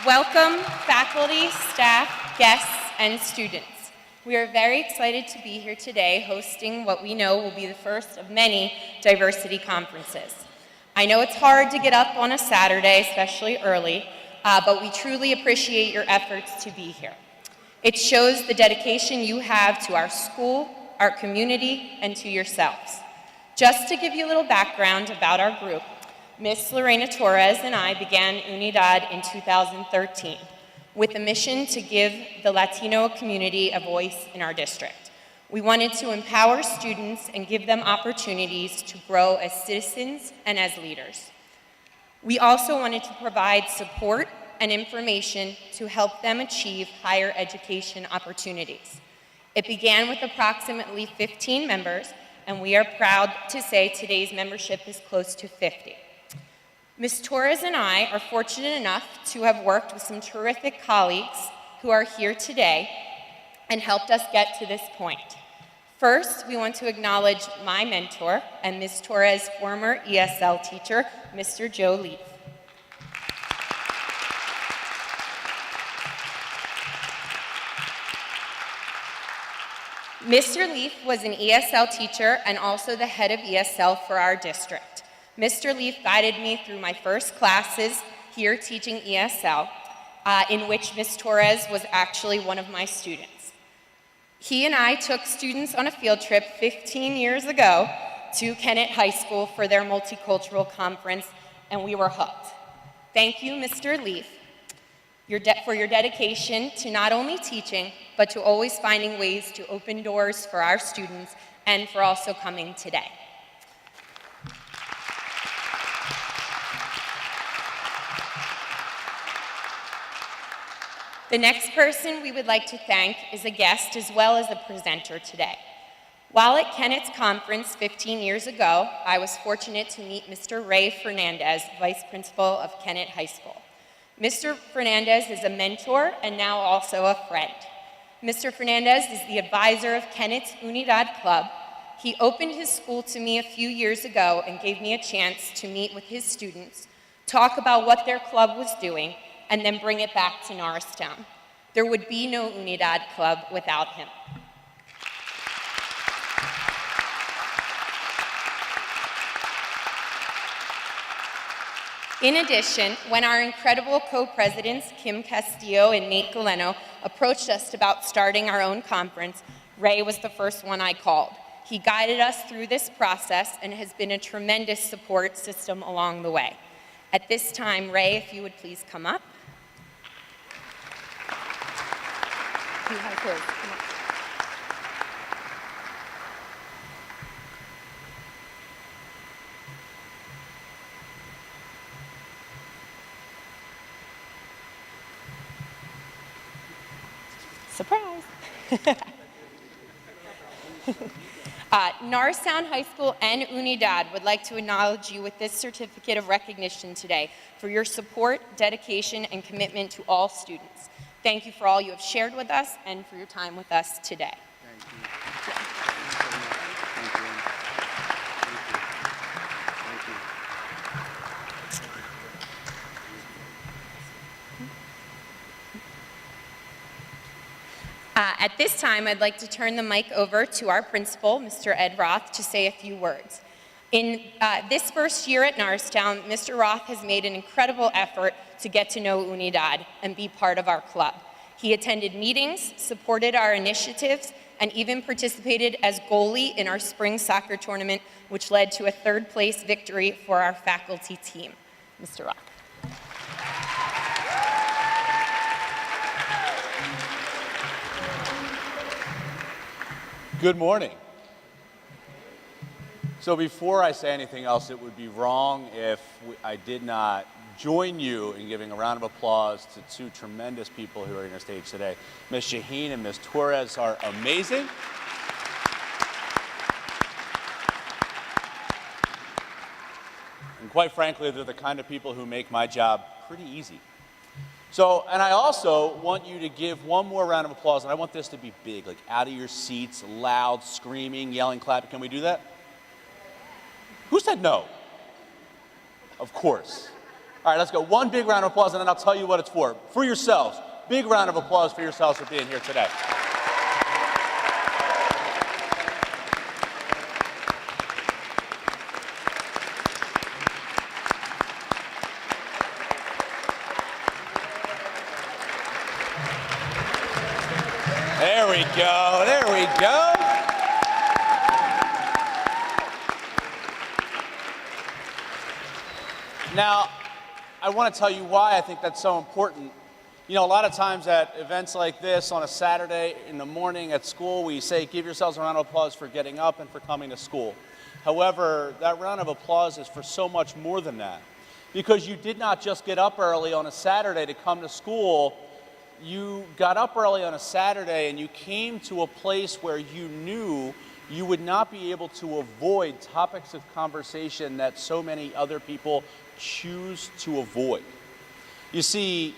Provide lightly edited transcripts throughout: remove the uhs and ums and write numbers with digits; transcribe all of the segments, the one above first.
Welcome, faculty, staff, guests, and students. We are very excited to be here today hosting what we know will be the first of many diversity conferences. I know it's hard to get up on a Saturday, especially early, but we truly appreciate your efforts to be here. It shows the dedication you have to our school, our community, and to yourselves. Just to give you a little background about our group, Ms. Lorena Torres and I began Unidad in 2013 with a mission to give the Latino community a voice in our district. We wanted to empower students and give them opportunities to grow as citizens and as leaders. We also wanted to provide support and information to help them achieve higher education opportunities. It began with approximately 15 members, and we are proud to say today's membership is close to 50. Ms. Torres and I are fortunate enough to have worked with some terrific colleagues who are here today and helped us get to this point. First, we want to acknowledge my mentor and Ms. Torres' former ESL teacher, Mr. Joe Leaf. Mr. Leaf was an ESL teacher and also the head of ESL for our district. Mr. Leaf guided me through my first classes here teaching ESL, in which Ms. Torres was actually one of my students. He and I took students on a field trip 15 years ago to Kennett High School for their multicultural conference, and we were hooked. Thank you, Mr. Leaf, for your dedication to not only teaching, but to always finding ways to open doors for our students and for also coming today. The next person we would like to thank is a guest as well as a presenter today. While at Kennett's conference 15 years ago, I was fortunate to meet Mr. Ray Fernandez, Vice Principal of Kennett High School. Mr. Fernandez is a mentor and now also a friend. Mr. Fernandez is the advisor of Kennett's Unidad Club. He opened his school to me a few years ago and gave me a chance to meet with his students, talk about what their club was doing, and then bring it back to Norristown. There would be no Unidad Club without him. In addition, when our incredible co-presidents, Kim Castillo and Nate Galeno, approached us about starting our own conference, Ray was the first one I called. He guided us through this process and has been a tremendous support system along the way. At this time, Ray, if you would please come up. He has his. Come on. Surprise! Norristown High School and Unidad would like to acknowledge you with this certificate of recognition today for your support, dedication, and commitment to all students. Thank you for all you have shared with us and for your time with us today. Thank you. Thank you. Thank you. At this time, I'd like to turn the mic over to our principal, Mr. Ed Roth, to say a few words. In this first year at Norristown, Mr. Roth has made an incredible effort to get to know Unidad and be part of our club. He attended meetings, supported our initiatives, and even participated as goalie in our spring soccer tournament, which led to a third-place victory for our faculty team. Mr. Roth. Good morning. So before I say anything else, it would be wrong if I did not join you in giving a round of applause to two tremendous people who are on our stage today. Ms. Shaheen and Ms. Torres are amazing. And quite frankly, they're the kind of people who make my job pretty easy. So, and I also want you to give one more round of applause, and I want this to be big, like out of your seats, loud, screaming, yelling, clapping. Can we do that? Who said no? Of course. All right, let's go. One big round of applause, and then I'll tell you what it's for. For yourselves. Big round of applause for yourselves for being here today. There we go. There we go. Now, I want to tell you why I think that's so important. You know, a lot of times at events like this on a Saturday in the morning at school, we say, give yourselves a round of applause for getting up and for coming to school. However, that round of applause is for so much more than that. Because you did not just get up early on a Saturday to come to school. You got up early on a Saturday and you came to a place where you knew you would not be able to avoid topics of conversation that so many other people choose to avoid. You see,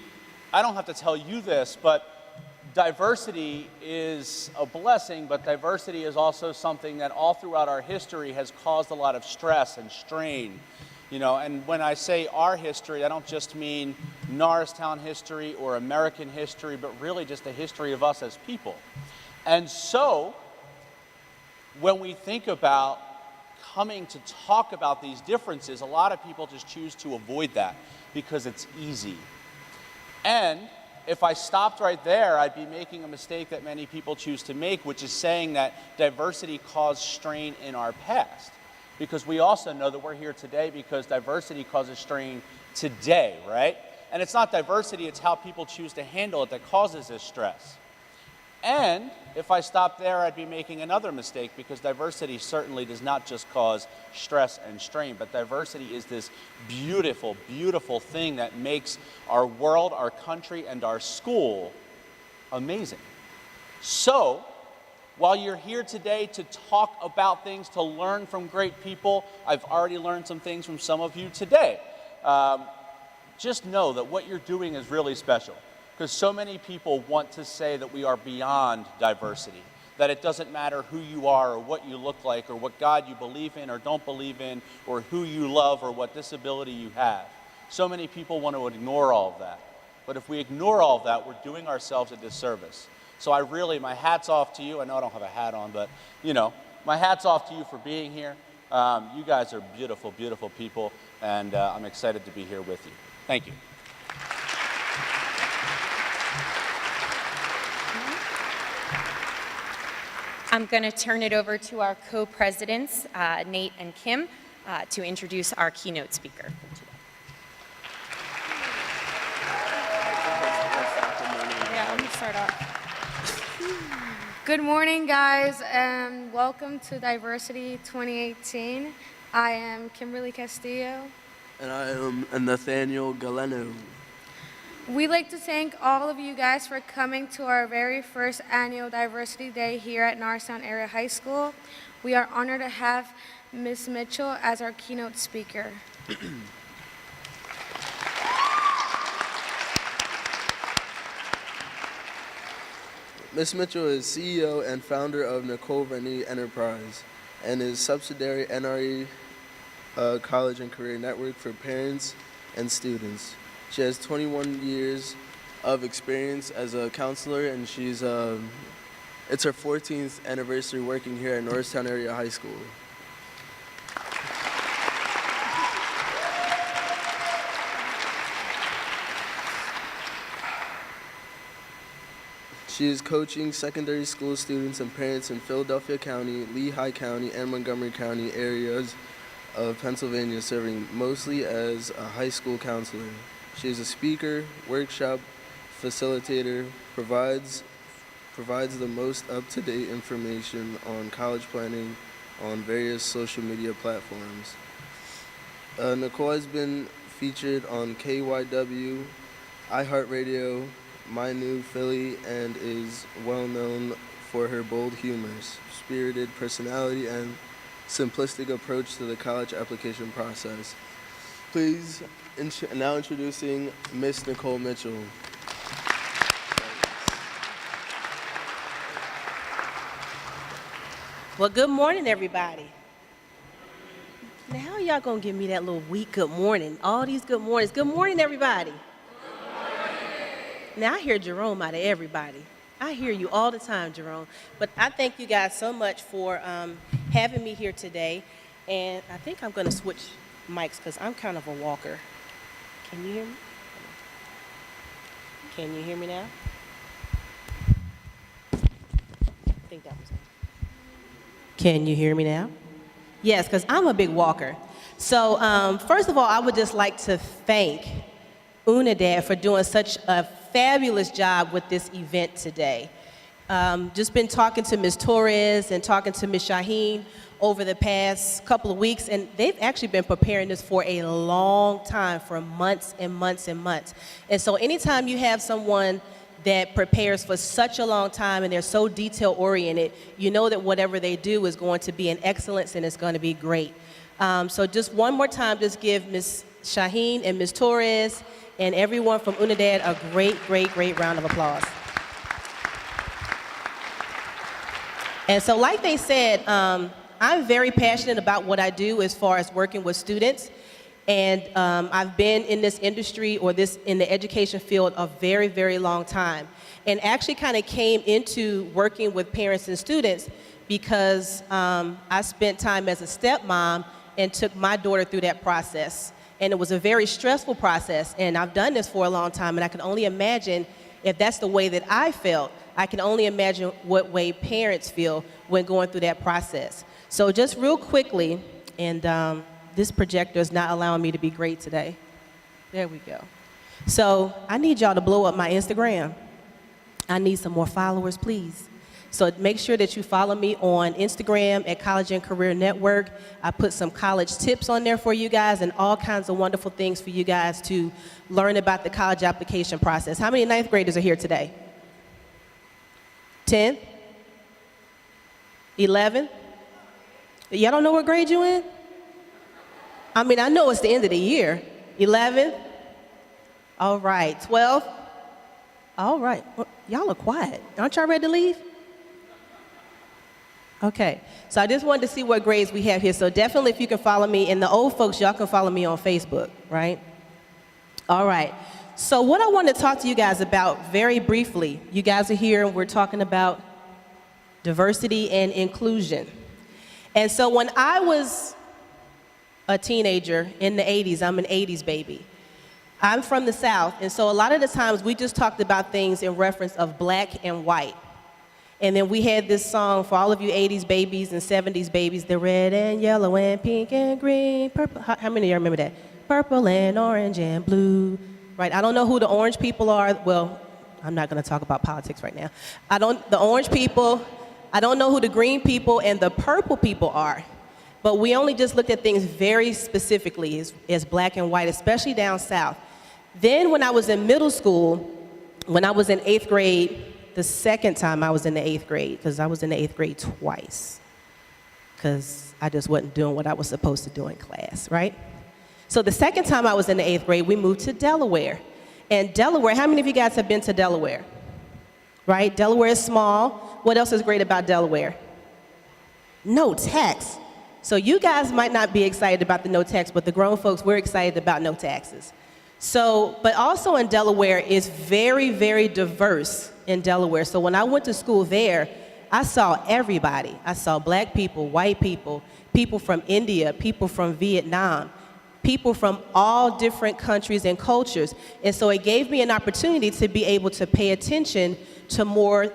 I don't have to tell you this, but diversity is a blessing, but diversity is also something that all throughout our history has caused a lot of stress and strain. You know, and when I say our history, I don't just mean Norristown history or American history, but really just the history of us as people. And so, when we think about coming to talk about these differences, a lot of people just choose to avoid that because it's easy. And if I stopped right there, I'd be making a mistake that many people choose to make, which is saying that diversity caused strain in our past. Because we also know that we're here today because diversity causes strain today, right? And it's not diversity, it's how people choose to handle it that causes this stress. And if I stopped there, I'd be making another mistake because diversity certainly does not just cause stress and strain, but diversity is this beautiful, beautiful thing that makes our world, our country, and our school amazing. So, while you're here today to talk about things, to learn from great people, I've already learned some things from some of you today. Just know that what you're doing is really special. Because so many people want to say that we are beyond diversity, that it doesn't matter who you are or what you look like or what God you believe in or don't believe in or who you love or what disability you have. So many people want to ignore all of that. But if we ignore all of that, we're doing ourselves a disservice. So my hat's off to you. I know I don't have a hat on, but, you know, my hat's off to you for being here. You guys are beautiful, beautiful people, and I'm excited to be here with you. Thank you. I'm going to turn it over to our co-presidents, Nate and Kim, to introduce our keynote speaker for today. Yeah, let me start off. Good morning, guys, and welcome to Diversity 2018. I am Kimberly Castillo. And I am Nathaniel Galeno. We'd like to thank all of you guys for coming to our very first annual Diversity Day here at Norristown Area High School. We are honored to have Ms. Mitchell as our keynote speaker. Ms. Mitchell is CEO and founder of Nicole Rennie Enterprise and is subsidiary NRE College and Career Network for parents and students. She has 21 years of experience as a counselor, and it's her 14th anniversary working here at Norristown Area High School. She is coaching secondary school students and parents in Philadelphia County, Lehigh County, and Montgomery County areas of Pennsylvania, serving mostly as a high school counselor. She is a speaker, workshop facilitator, provides the most up-to-date information on college planning on various social media platforms. Nicole has been featured on KYW, iHeartRadio, My New Philly, and is well known for her bold humor, spirited personality, and simplistic approach to the college application process. Please, now introducing Miss Nicole Mitchell. Well, good morning, everybody. Now, how y'all gonna give me that little weak good morning? All these good mornings. Good morning, everybody. Now, I hear Jerome out of everybody. I hear you all the time, Jerome. But I thank you guys so much for having me here today. And I think I'm gonna switch mics because I'm kind of a walker. Can you hear me? Can you hear me now? I think that was it. Can you hear me now? Yes, because I'm a big walker. So first of all, I would just like to thank UNIDAD for doing such a fabulous job with this event today. Just been talking to Ms. Torres and talking to Ms. Shaheen over the past couple of weeks, and they've actually been preparing this for a long time, for months and months and months. And so anytime you have someone that prepares for such a long time and they're so detail oriented, you know that whatever they do is going to be an excellence and it's going to be great. So just one more time, just give Ms. Shaheen and Ms. Torres and everyone from UNIDAD a great, great, great round of applause. And so like they said, I'm very passionate about what I do as far as working with students. And I've been in this industry or in the education field a very, very long time. And actually kind of came into working with parents and students because I spent time as a stepmom and took my daughter through that process. And it was a very stressful process. And I've done this for a long time, and I can only imagine if that's the way that I felt, I can only imagine what way parents feel when going through that process. So just real quickly, and this projector is not allowing me to be great today. There we go. So I need y'all to blow up my Instagram. I need some more followers, please. So make sure that you follow me on Instagram at College and Career Network. I put some college tips on there for you guys and all kinds of wonderful things for you guys to learn about the college application process. How many ninth graders are here today? 10? 11? Y'all don't know what grade you in? I mean, I know it's the end of the year. 11? All right. 12? All right. Well, y'all are quiet. Aren't y'all ready to leave? Okay. So I just wanted to see what grades we have here. So definitely if you can follow me, and the old folks, y'all can follow me on Facebook, right? All right. So what I want to talk to you guys about very briefly, you guys are here and we're talking about diversity and inclusion. And so when I was a teenager in the 80s, I'm an 80s baby. I'm from the South, and so a lot of the times we just talked about things in reference of black and white. And then we had this song for all of you 80s babies and 70s babies, the red and yellow and pink and green, purple. How many of y'all remember that? Purple and orange and blue, right? I don't know who the orange people are. Well, I'm not gonna talk about politics right now. The orange people, I don't know who the green people and the purple people are. But we only just looked at things very specifically as black and white, especially down south. Then when I was in middle school, when I was in 8th grade, the second time I was in the 8th grade, because I was in the 8th grade twice, because I just wasn't doing what I was supposed to do in class, right? So the second time I was in the 8th grade, we moved to Delaware. And Delaware, how many of you guys have been to Delaware? Right? Delaware is small. What else is great about Delaware? No tax. So you guys might not be excited about the no tax, but the grown folks, we're excited about no taxes. So, but also in Delaware is very, very diverse in Delaware. So when I went to school there, I saw everybody. I saw black people, white people, people from India, people from Vietnam, people from all different countries and cultures. And so it gave me an opportunity to be able to pay attention to more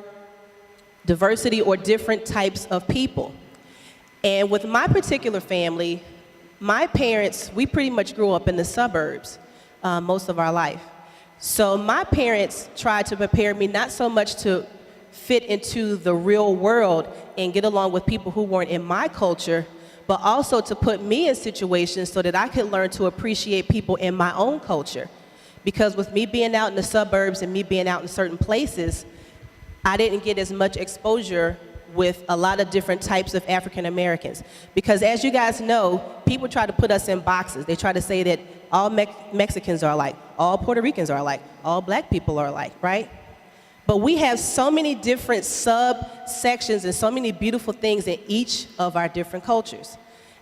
diversity or different types of people. And with my particular family, my parents, we pretty much grew up in the suburbs most of our life. So my parents tried to prepare me not so much to fit into the real world and get along with people who weren't in my culture, but also to put me in situations so that I could learn to appreciate people in my own culture. Because with me being out in the suburbs and me being out in certain places, I didn't get as much exposure with a lot of different types of African Americans. Because as you guys know, people try to put us in boxes. They try to say that all Mexicans are alike, all Puerto Ricans are alike, all black people are alike, right? But we have so many different subsections and so many beautiful things in each of our different cultures.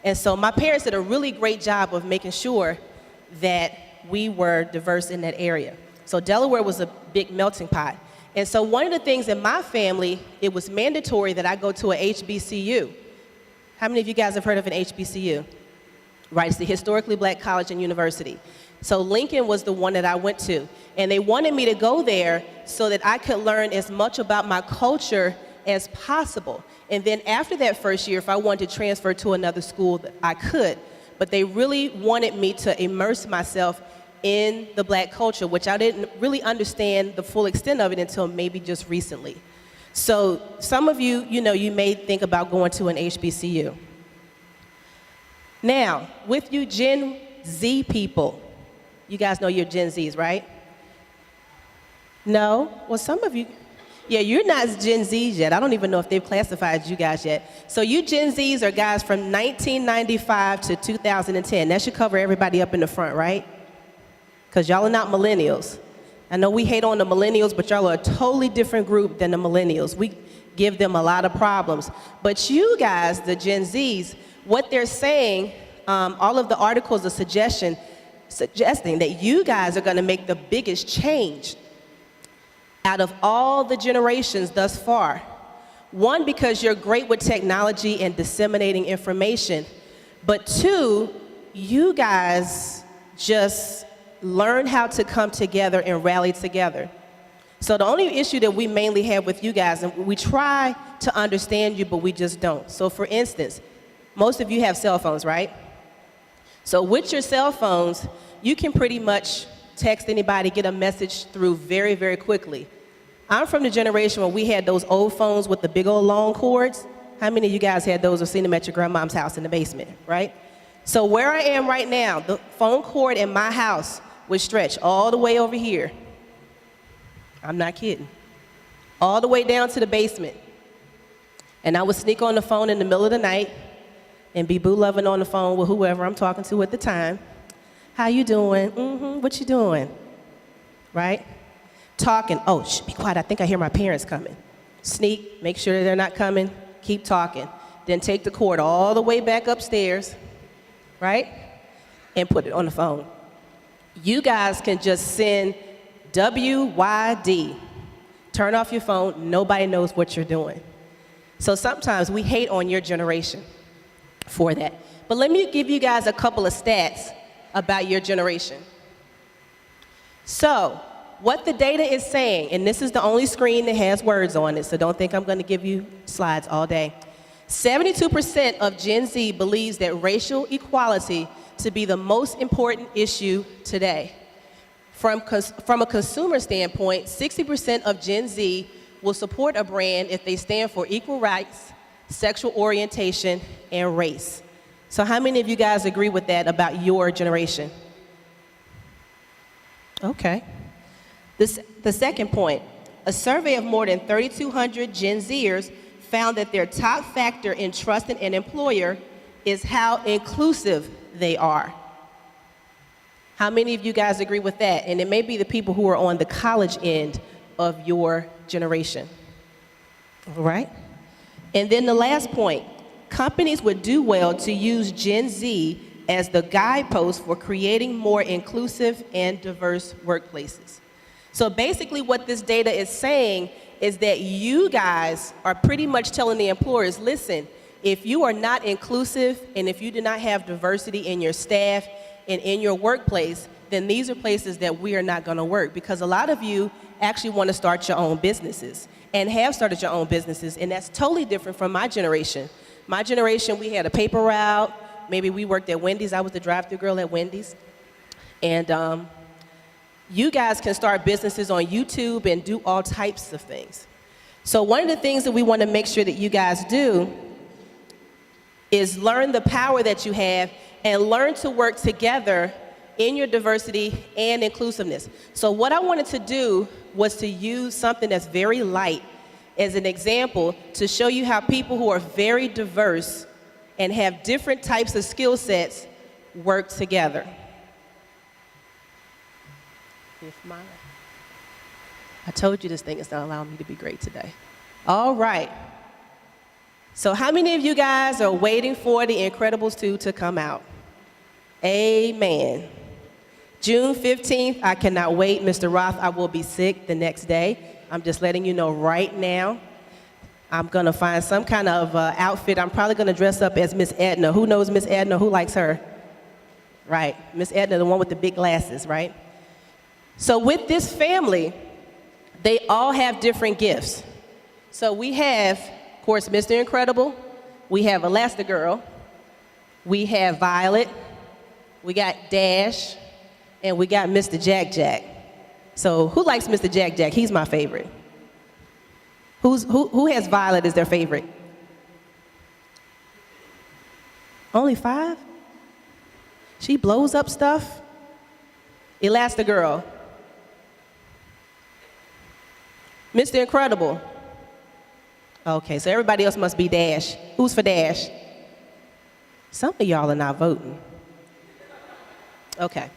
And so my parents did a really great job of making sure that we were diverse in that area. So Delaware was a big melting pot. And so one of the things in my family, it was mandatory that I go to a HBCU. How many of you guys have heard of an HBCU? Right, it's the Historically Black College and University. So Lincoln was the one that I went to. And they wanted me to go there so that I could learn as much about my culture as possible. And then after that first year, if I wanted to transfer to another school, I could. But they really wanted me to immerse myself in the black culture, which I didn't really understand the full extent of it until maybe just recently. So some of you, you may think about going to an HBCU. Now, with you Gen Z people, you guys know you're Gen Zs, right? No? Well, some of you, yeah, you're not Gen Zs yet. I don't even know if they've classified you guys yet. So you Gen Zs are guys from 1995 to 2010. That should cover everybody up in the front, right? Because y'all are not millennials. I know we hate on the millennials, but y'all are a totally different group than the millennials. We give them a lot of problems. But you guys, the Gen Zs, what they're saying, all of the articles are suggesting that you guys are going to make the biggest change out of all the generations thus far. One, because you're great with technology and disseminating information. But two, you guys just learn how to come together and rally together. So the only issue that we mainly have with you guys, and we try to understand you, but we just don't. So for instance, most of you have cell phones, right? So with your cell phones, you can pretty much text anybody, get a message through very, very quickly. I'm from the generation where we had those old phones with the big old long cords. How many of you guys had those or seen them at your grandmom's house in the basement, right? So where I am right now, the phone cord in my house would stretch all the way over here. I'm not kidding. All the way down to the basement. And I would sneak on the phone in the middle of the night and be boo-loving on the phone with whoever I'm talking to at the time. How you doing? What you doing? Right? Talking. Oh, shh, be quiet. I think I hear my parents coming. Sneak, make sure they're not coming. Keep talking. Then take the cord all the way back upstairs, right? And put it on the phone. You guys can just send WYD. Turn off your phone. Nobody knows what you're doing. So sometimes we hate on your generation for that. But let me give you guys a couple of stats about your generation. So what the data is saying, and this is the only screen that has words on it, so don't think I'm going to give you slides all day. 72% of Gen Z believes that racial equality to be the most important issue today. From a consumer standpoint, 60% of Gen Z will support a brand if they stand for equal rights, sexual orientation, and race. So how many of you guys agree with that about your generation? Okay. The second point, a survey of more than 3,200 Gen Zers found that their top factor in trusting an employer is how inclusive they are. How many of you guys agree with that? And it may be the people who are on the college end of your generation. All right? And then the last point, companies would do well to use Gen Z as the guidepost for creating more inclusive and diverse workplaces. So basically what this data is saying is that you guys are pretty much telling the employers, listen, if you are not inclusive and if you do not have diversity in your staff and in your workplace, then these are places that we are not going to work, because a lot of you actually want to start your own businesses and have started your own businesses, and that's totally different from my generation. My generation, we had a paper route. Maybe we worked at Wendy's. I was the drive-thru girl at Wendy's. And you guys can start businesses on YouTube and do all types of things. So one of the things that we want to make sure that you guys do is learn the power that you have and learn to work together in your diversity and inclusiveness. So what I wanted to do was to use something that's very light as an example to show you how people who are very diverse and have different types of skill sets work together. I told you this thing is not allowing me to be great today. All right. So how many of you guys are waiting for The Incredibles 2 to come out? Amen. June 15th, I cannot wait. Mr. Roth, I will be sick the next day. I'm just letting you know right now. I'm going to find some kind of outfit. I'm probably going to dress up as Miss Edna. Who knows Miss Edna? Who likes her? Right. Miss Edna, the one with the big glasses, right? So with this family, they all have different gifts. So we have, of course, Mr. Incredible. We have Elastigirl. We have Violet. We got Dash. And we got Mr. Jack Jack. So who likes Mr. Jack Jack? He's my favorite. Who has Violet as their favorite? Only 5? She blows up stuff? Elastigirl. Mr. Incredible. Okay, so everybody else must be Dash. Who's for Dash? Some of y'all are not voting. Okay.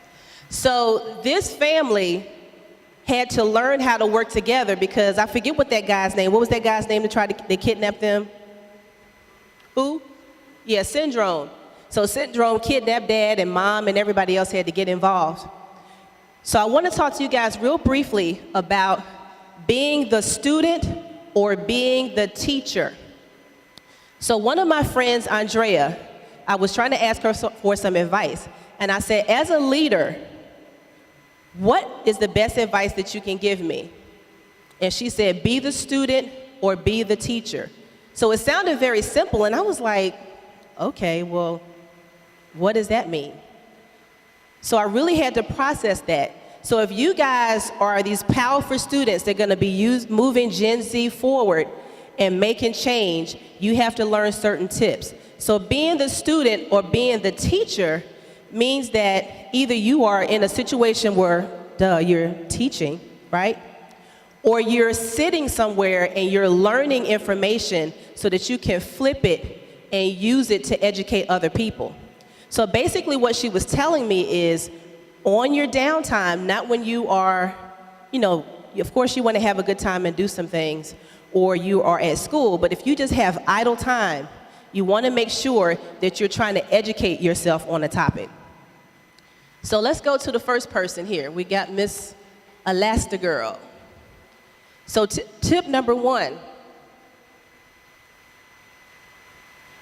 So this family had to learn how to work together because I forget what that guy's name. What was that guy's name they kidnapped them? Who? Yeah, Syndrome. So Syndrome kidnapped Dad and Mom and everybody else had to get involved. So I want to talk to you guys real briefly about being the student or being the teacher. So one of my friends, Andrea, I was trying to ask her for some advice. And I said, as a leader, what is the best advice that you can give me? And she said, be the student or be the teacher. So it sounded very simple, and I was like, okay, well, what does that mean? So I really had to process that. So if you guys are these powerful students that are going to be moving Gen Z forward and making change, you have to learn certain tips. So being the student or being the teacher means that either you are in a situation where, you're teaching, right? Or you're sitting somewhere and you're learning information so that you can flip it and use it to educate other people. So basically what she was telling me is, on your downtime, not when you are, of course you want to have a good time and do some things, or you are at school, but if you just have idle time, you want to make sure that you're trying to educate yourself on a topic. So let's go to the first person here. We got Miss Elastigirl. So tip number 1,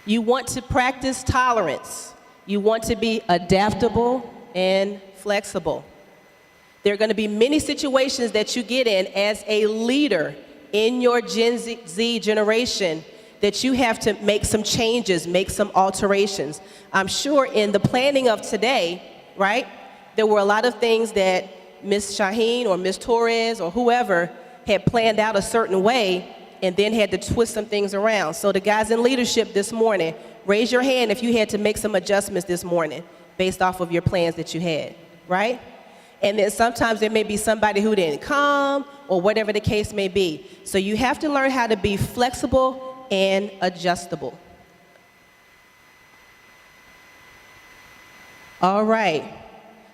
you want to practice tolerance. You want to be adaptable and flexible. There are going to be many situations that you get in as a leader in your Gen Z generation that you have to make some changes, make some alterations. I'm sure in the planning of today, right, there were a lot of things that Ms. Shaheen or Ms. Torres or whoever had planned out a certain way and then had to twist some things around. So the guys in leadership this morning, raise your hand if you had to make some adjustments this morning based off of your plans that you had, right? And then sometimes there may be somebody who didn't come or whatever the case may be. So you have to learn how to be flexible and adjustable. All right.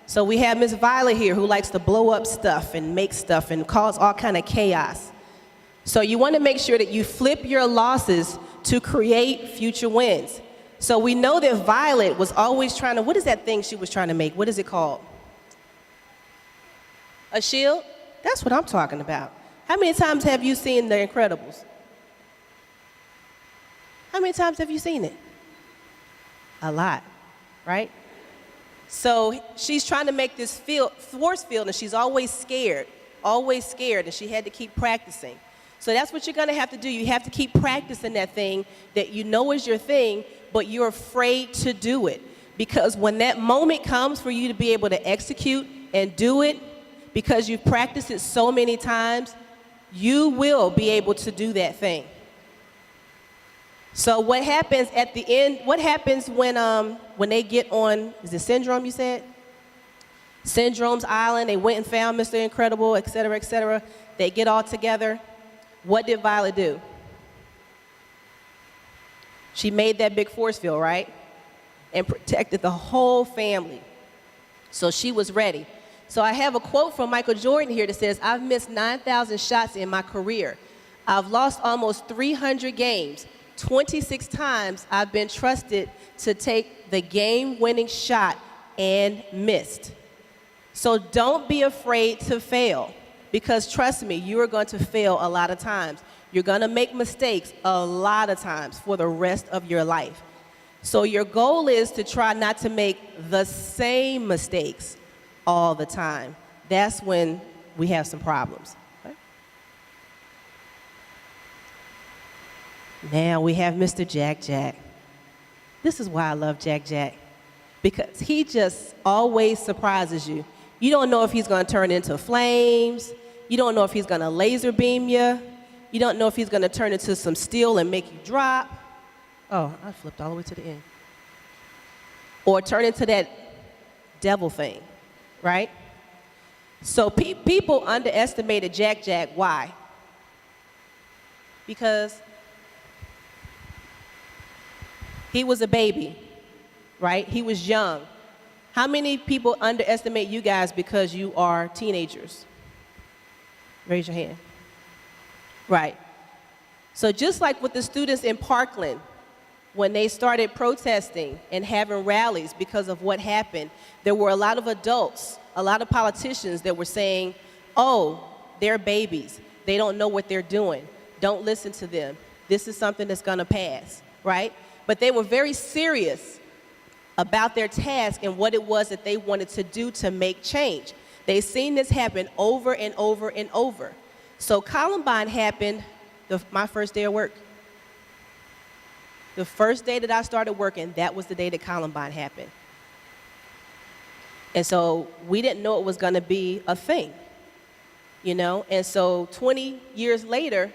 So we have Miss Violet here who likes to blow up stuff and make stuff and cause all kind of chaos. So you want to make sure that you flip your losses to create future wins. So we know that Violet was always trying to, what is that thing she was trying to make? What is it called? A shield? That's what I'm talking about. How many times have you seen The Incredibles? How many times have you seen it? A lot, right? So she's trying to make this force field, and she's always scared, and she had to keep practicing. So that's what you're going to have to do. You have to keep practicing that thing that you know is your thing, but you're afraid to do it. Because when that moment comes for you to be able to execute and do it, because you've practiced it so many times, you will be able to do that thing. So what happens at the end, what happens when they get on, is it Syndrome you said? Syndrome's Island, they went and found Mr. Incredible, et cetera, et cetera. They get all together. What did Violet do? She made that big force field, right? And protected the whole family. So she was ready. So I have a quote from Michael Jordan here that says, I've missed 9,000 shots in my career. I've lost almost 300 games. 26 times I've been trusted to take the game-winning shot and missed. So don't be afraid to fail, because trust me, you are going to fail a lot of times. You're going to make mistakes a lot of times for the rest of your life. So your goal is to try not to make the same mistakes all the time. That's when we have some problems. Okay? Now we have Mr. Jack Jack. This is why I love Jack Jack, because he just always surprises you. You don't know if he's going to turn into flames. You don't know if he's going to laser beam you. You don't know if he's going to turn into some steel and make you drop. Oh, I flipped all the way to the end. Or turn into that devil thing, right? So people underestimated Jack Jack. Why? Because he was a baby, right? He was young. How many people underestimate you guys because you are teenagers? Raise your hand. Right. So just like with the students in Parkland, when they started protesting and having rallies because of what happened, there were a lot of adults, a lot of politicians that were saying, oh, they're babies. They don't know what they're doing. Don't listen to them. This is something that's going to pass, right? But they were very serious about their task and what it was that they wanted to do to make change. They've seen this happen over and over and over. So Columbine happened my first day of work. The first day that I started working, that was the day that Columbine happened. And so we didn't know it was going to be a thing, you know? And so 20 years later,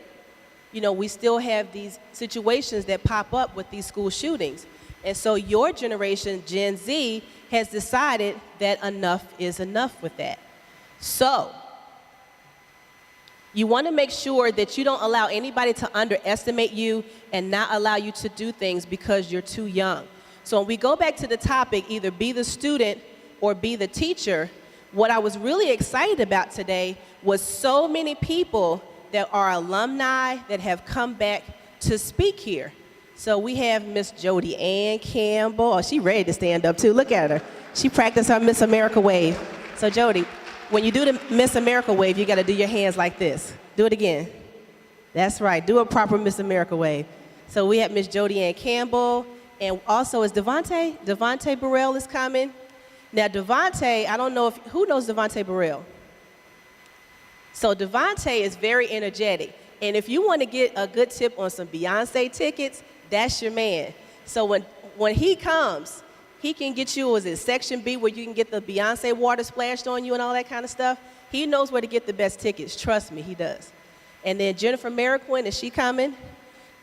you know, we still have these situations that pop up with these school shootings. And so your generation, Gen Z, has decided that enough is enough with that. So you want to make sure that you don't allow anybody to underestimate you and not allow you to do things because you're too young. So when we go back to the topic, either be the student or be the teacher, what I was really excited about today was so many people that are alumni that have come back to speak here. So we have Miss Jody Ann Campbell. Oh, she ready to stand up too. Look at her. She practiced her Miss America wave. So Jody, when you do the Miss America wave, you got to do your hands like this. Do it again. That's right. Do a proper Miss America wave. So we have Miss Jody Ann Campbell, and also is Devontae Burrell is coming. Now Devontae, I don't know who knows Devontae Burrell. So Devontae is very energetic, and if you want to get a good tip on some Beyonce tickets, that's your man. So when he comes, he can get you, was it Section B, where you can get the Beyonce water splashed on you and all that kind of stuff? He knows where to get the best tickets. Trust me, he does. And then Jennifer Merriquin, is she coming?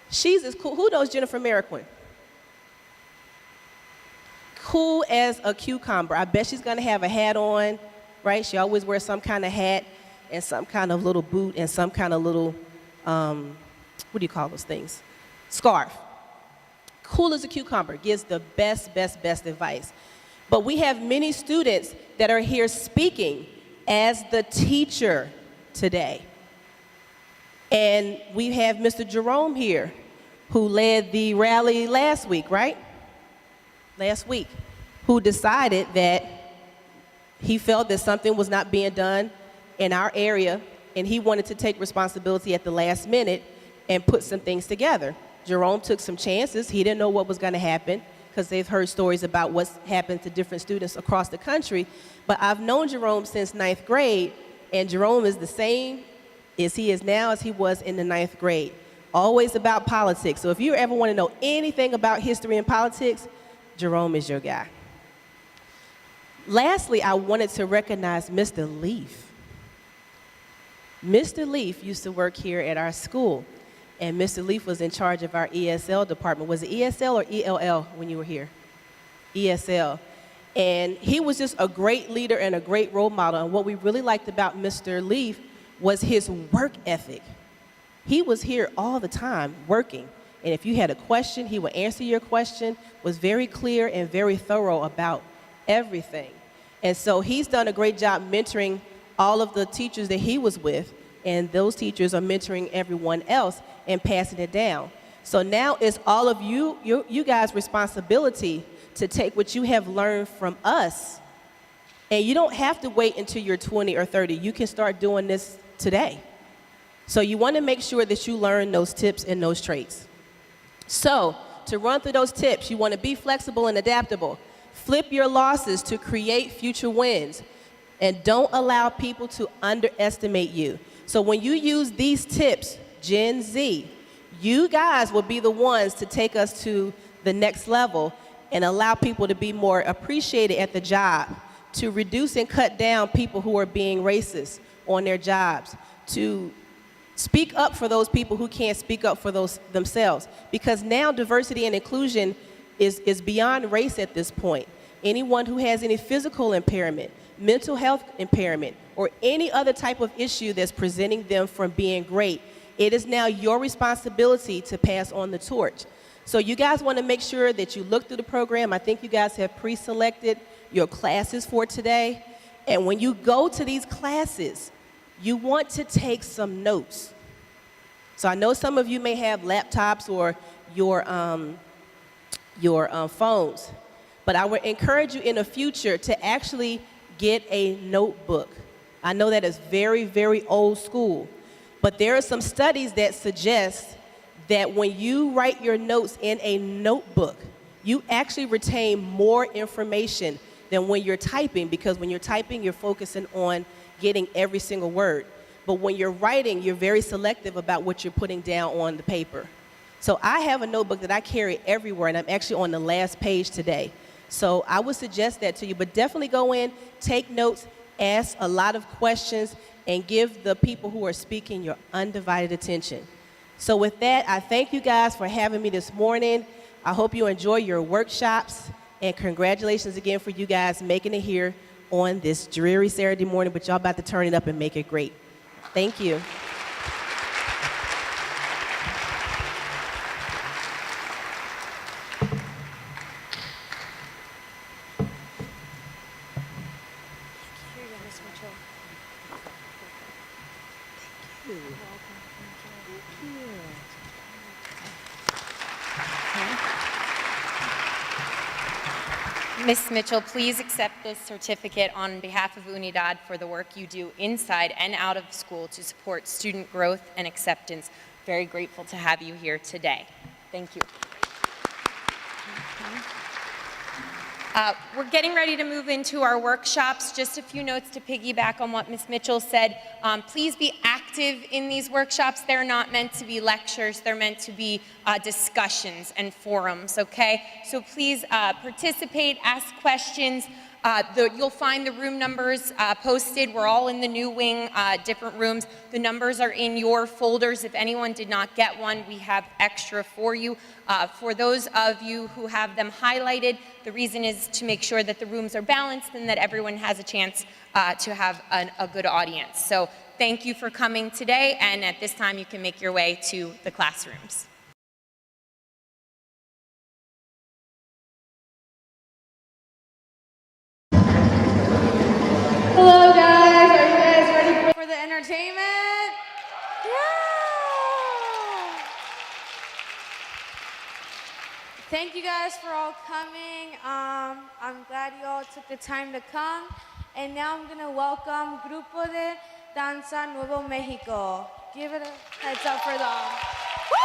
She's as cool. Who knows Jennifer Merriquin? Cool as a cucumber. I bet she's going to have a hat on, right? She always wears some kind of hat and some kind of little boot and some kind of little, what do you call those things? Scarf. Cool as a cucumber, gives the best advice. But we have many students that are here speaking as the teacher today. And we have Mr. Jerome here, who led the rally last week, right? Last week, who decided that he felt that something was not being done in our area, and he wanted to take responsibility at the last minute and put some things together. Jerome took some chances. He didn't know what was going to happen because they've heard stories about what's happened to different students across the country. But I've known Jerome since 9th grade, and Jerome is the same as he is now as he was in the 9th grade. Always about politics. So if you ever want to know anything about history and politics, Jerome is your guy. Lastly, I wanted to recognize Mr. Leaf. Mr. Leaf used to work here at our school. And Mr. Leaf was in charge of our ESL department. Was it ESL or ELL when you were here? ESL. And he was just a great leader and a great role model. And what we really liked about Mr. Leaf was his work ethic. He was here all the time working. And if you had a question, he would answer your question, was very clear and very thorough about everything. And so he's done a great job mentoring all of the teachers that he was with, and those teachers are mentoring everyone else and passing it down. So now it's all of you guys' responsibility to take what you have learned from us, and you don't have to wait until you're 20 or 30. You can start doing this today. So you want to make sure that you learn those tips and those traits. So to run through those tips, you want to be flexible and adaptable. Flip your losses to create future wins. And don't allow people to underestimate you. So when you use these tips, Gen Z, you guys will be the ones to take us to the next level and allow people to be more appreciated at the job, to reduce and cut down people who are being racist on their jobs, to speak up for those people who can't speak up for themselves. Because now diversity and inclusion is beyond race at this point. Anyone who has any physical impairment, mental health impairment, or any other type of issue that's preventing them from being great, it is now your responsibility to pass on the torch. So you guys want to make sure that you look through the program. I think you guys have pre-selected your classes for today. And when you go to these classes, you want to take some notes. So I know some of you may have laptops or your phones, but I would encourage you in the future to actually get a notebook. I know that is very, very old school, but there are some studies that suggest that when you write your notes in a notebook, you actually retain more information than when you're typing, because when you're typing, you're focusing on getting every single word. But when you're writing, you're very selective about what you're putting down on the paper. So I have a notebook that I carry everywhere, and I'm actually on the last page today. So I would suggest that to you, but definitely go in, take notes, ask a lot of questions, and give the people who are speaking your undivided attention. So with that, I thank you guys for having me this morning. I hope you enjoy your workshops, and congratulations again for you guys making it here on this dreary Saturday morning, but y'all about to turn it up and make it great. Thank you. Ms. Mitchell, please accept this certificate on behalf of Unidad for the work you do inside and out of school to support student growth and acceptance. Very grateful to have you here today. Thank you. We're getting ready to move into our workshops. Just a few notes to piggyback on what Ms. Mitchell said. Please be active in these workshops. They're not meant to be lectures. They're meant to be discussions and forums, okay? So please participate, ask questions. You'll find the room numbers posted. We're all in the new wing, different rooms. The numbers are in your folders. If anyone did not get one, we have extra for you. For those of you who have them highlighted, the reason is to make sure that the rooms are balanced and that everyone has a chance to have a good audience. So thank you for coming today, and at this time you can make your way to the classrooms. Hello guys, are you guys ready for the entertainment? Yeah! Thank you guys for all coming. I'm glad you all took the time to come. And now I'm gonna welcome Grupo de Danza Nuevo Mexico. Give it a heads up for them. Woo!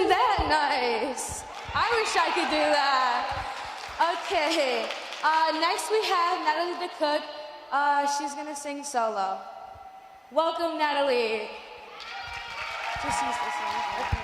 Wasn't that nice? I wish I could do that. Okay, next we have Natalie the cook. She's gonna sing solo. Welcome, Natalie. Just use this one. Okay.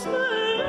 Santo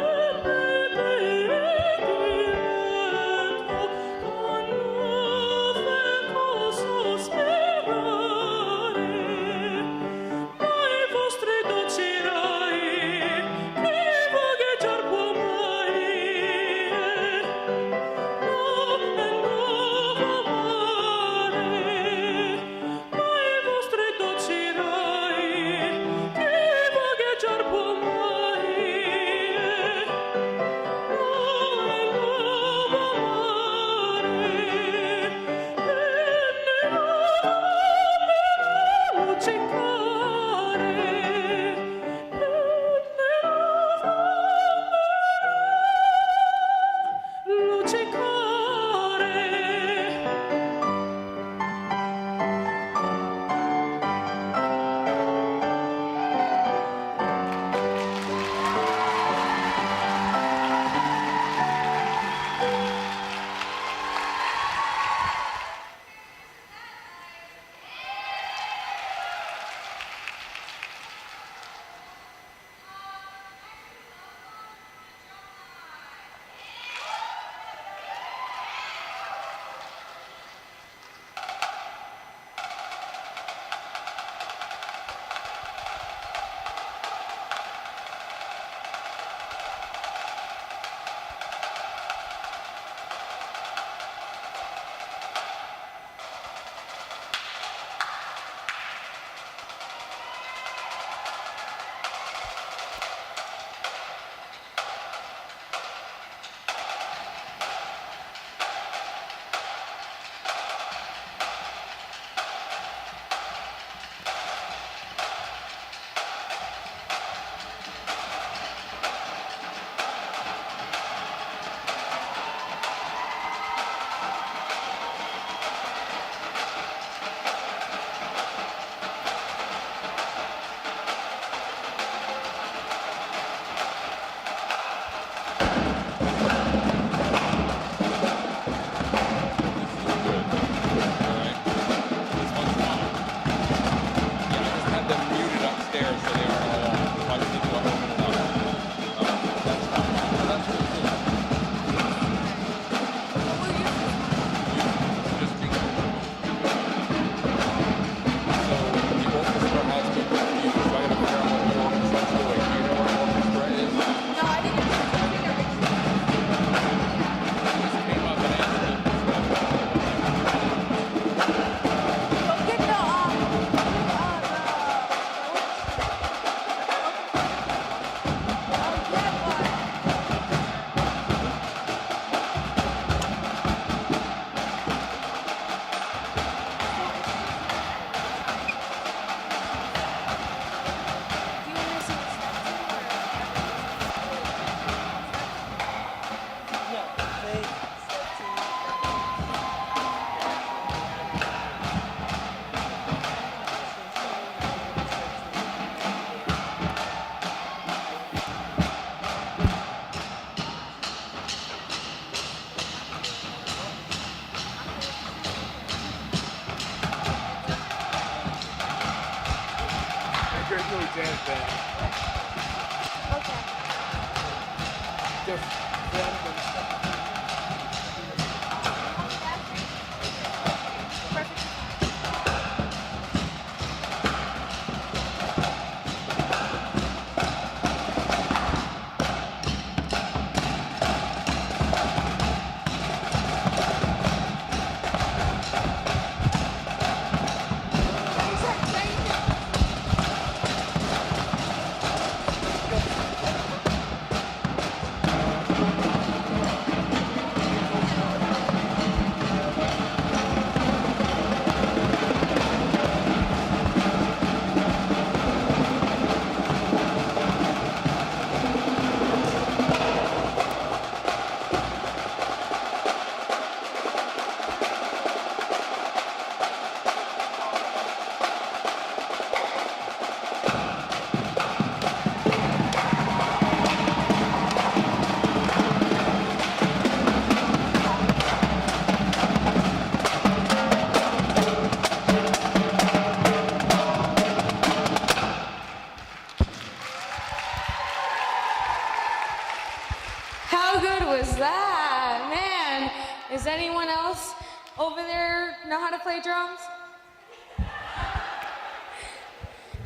How good was that? Man, is anyone else over there know how to play drums?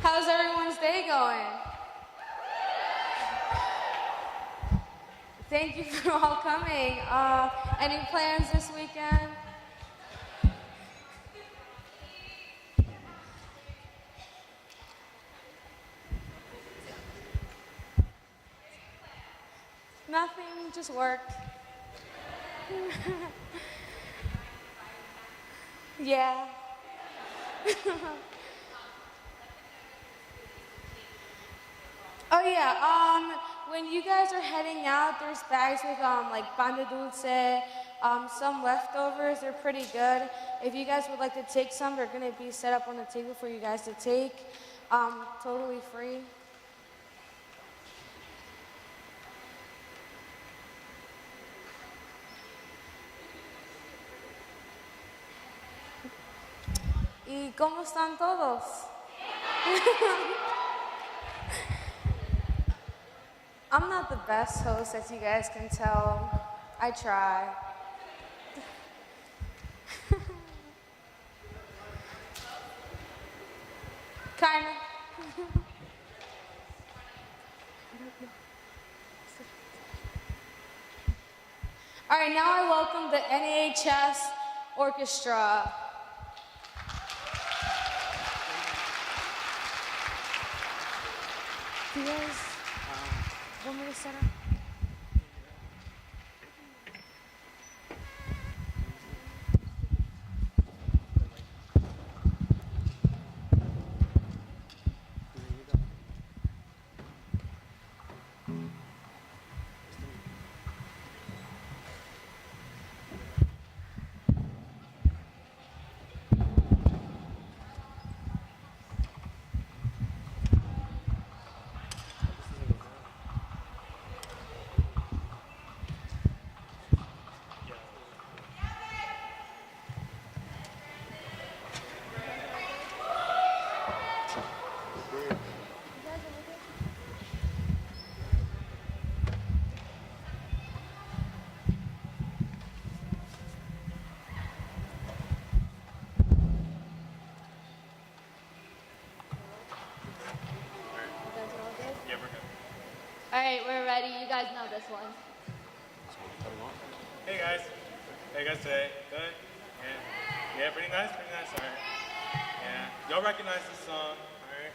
How's everyone's day going? Thank you for all coming. Any plans this weekend? Nothing, just work. Yeah. Oh yeah, when you guys are heading out, there's bags with like pan de dulce, some leftovers, they're pretty good. If you guys would like to take some, they're gonna be set up on the table for you guys to take, totally free. ¿Y cómo están todos? I'm not the best host, as you guys can tell. I try. Kinda. All right, now I welcome the NAHS Orchestra. Do you guys want me to set up? All right, we're ready. You guys know this one. Hey guys. How you guys today? Good? Yeah, pretty nice, pretty nice. All right. Yeah. Y'all recognize this song, all right?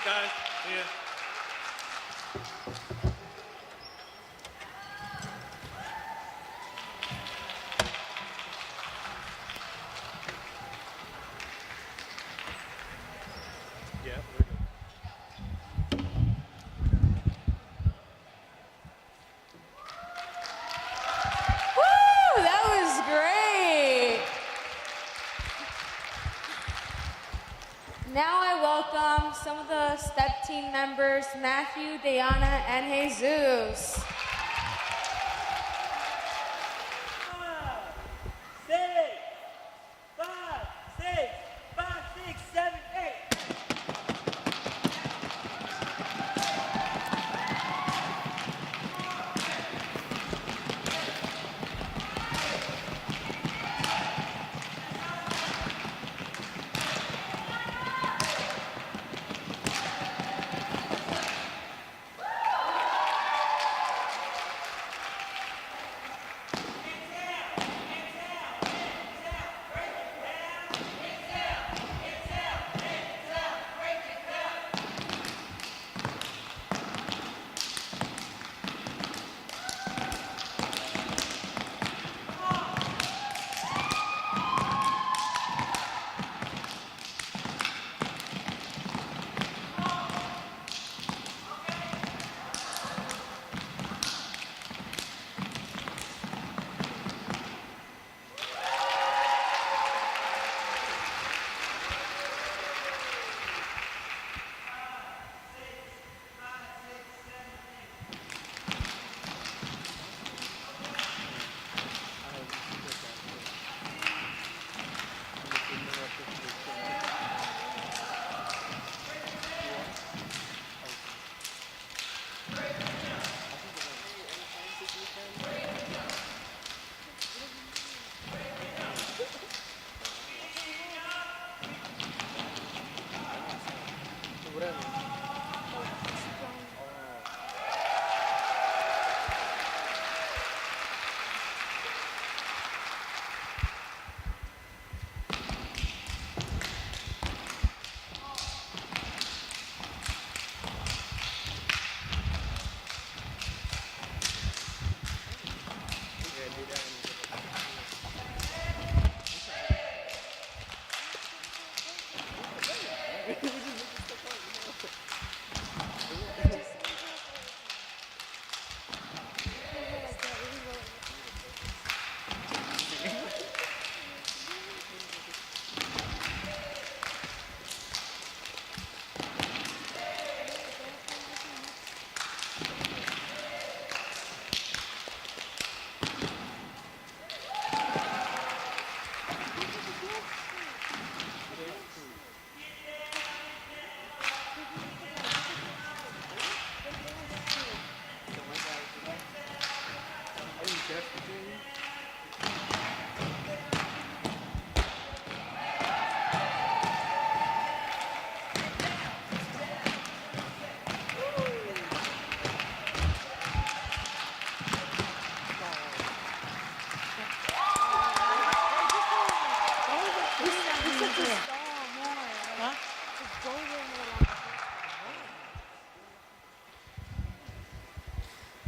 guys. See ya. Yeah, we're good. Woo! That was great. Now I welcome some of the STEP team members, Matthew, Diana, and Jesus. 5, 6, 7, 8.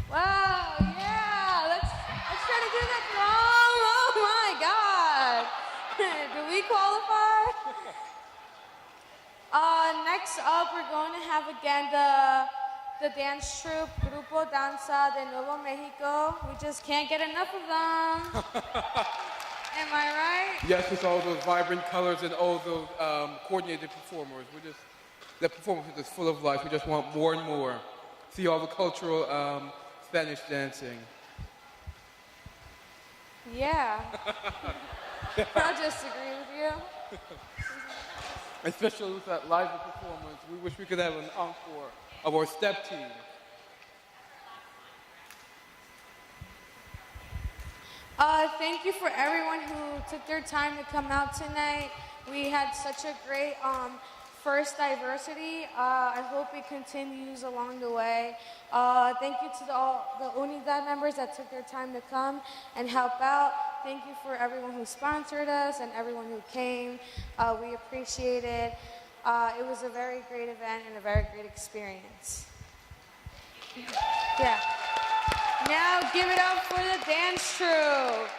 Wow, yeah, let's try to do that. Oh my God. Do we qualify? Next up, we're going to have again the dance troupe, Grupo Danza de Nuevo Mexico. We just can't get enough of them. Am I right? Yes, with all those vibrant colors and all those coordinated performers. The performance is just full of life. We just want more and more. See all the cultural Spanish dancing. Yeah. I'll just agree with you. Especially with that live performance, we wish we could have an encore of our step team. Thank you for everyone who took their time to come out tonight. We had such a great first diversity. I hope it continues along the way. Thank you to all the Unidad members that took their time to come and help out. Thank you for everyone who sponsored us and everyone who came. We appreciate it. It was a very great event and a very great experience. Yeah. Now give it up for the dance troupe.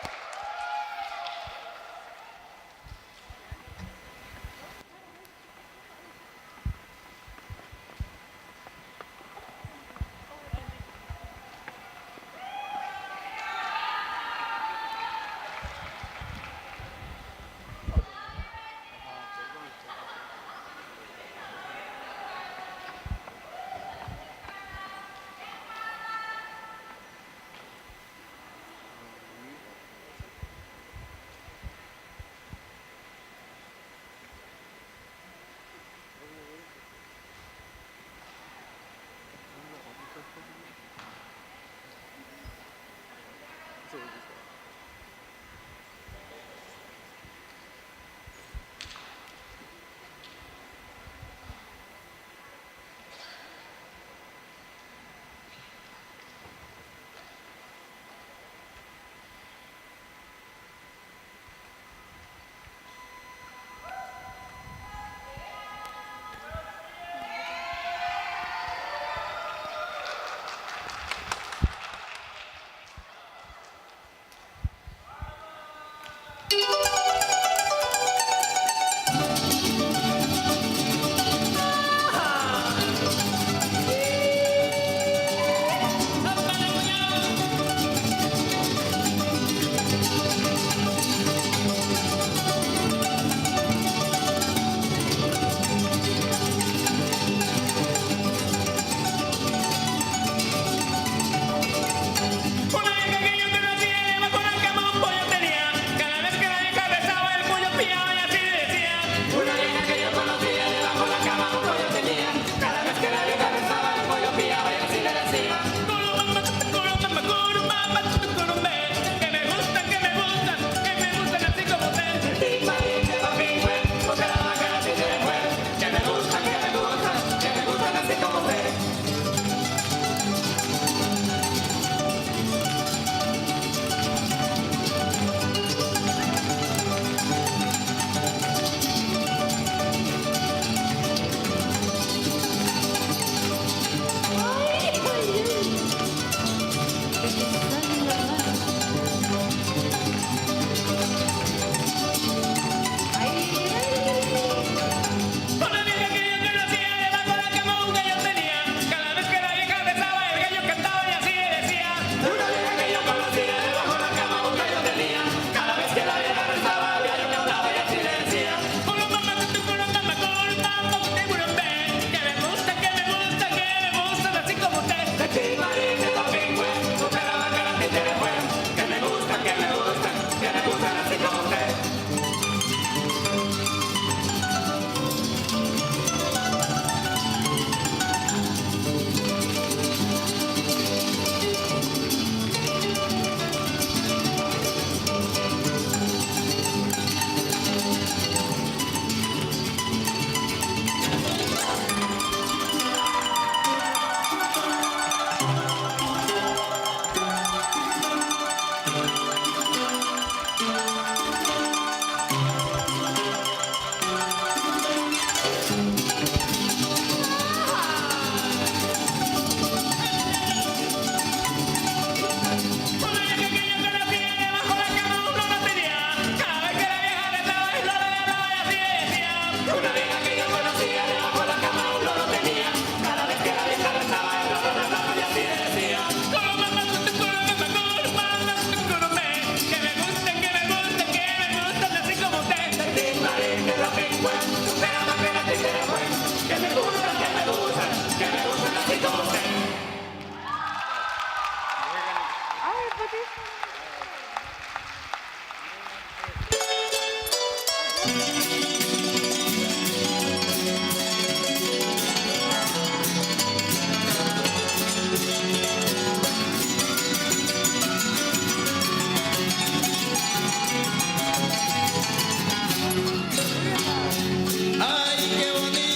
Qué bonito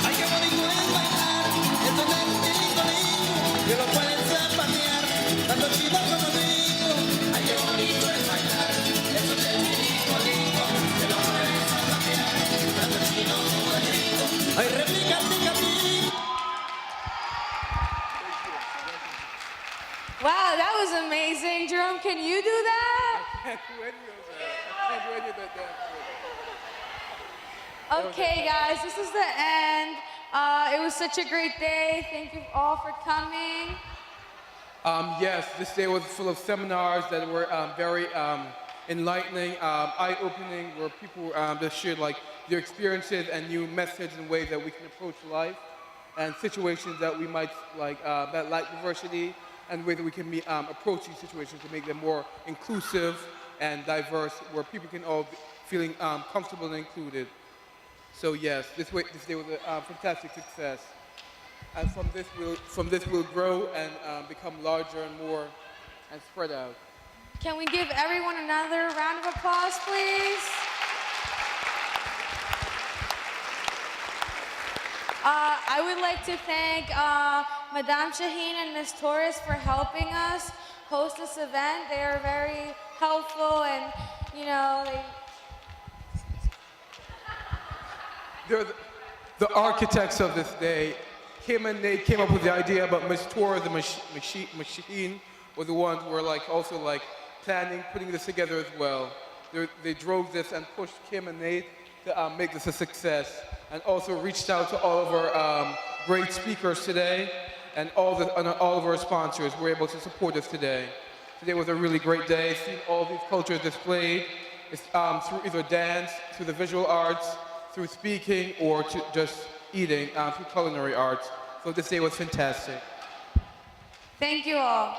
Ay, qué bonito es bailar, esto de lindo, que lo pueden zapatear, tanto chido como rico. Ay, qué bonito es bailar, esto de lindo, que lo pueden zapatear, tanto chido como rico. Ay, replica, tica, tica. Wow, that was amazing. Jerome, can you do that? Can't do any of that. I can't do any of that dance. Okay, guys, this is the end. It was such a great day. Thank you all for coming. Yes, this day was full of seminars that were very enlightening, eye-opening, where people just shared like their experiences and new methods and ways that we can approach life and situations that we might like that lack diversity and ways that we can approach these situations to make them more inclusive and diverse, where people can all be feeling comfortable and included. So yes, this day was a fantastic success. And from this we'll grow and become larger and more and spread out. Can we give everyone another round of applause, please? I would like to thank Madame Shaheen and Ms. Torres for helping us host this event. They are very helpful and, you know, They're the architects of this day. Kim and Nate came up with the idea, but Ms. Torres, the machine, were the ones who were like also like planning, putting this together as well. They drove this and pushed Kim and Nate to make this a success, and also reached out to all of our great speakers today, and all of our sponsors were able to support us today. Today was a really great day, seeing all these cultures displayed through either dance, through the visual arts, through speaking, or to just eating, through culinary arts. So this day was fantastic. thank you all.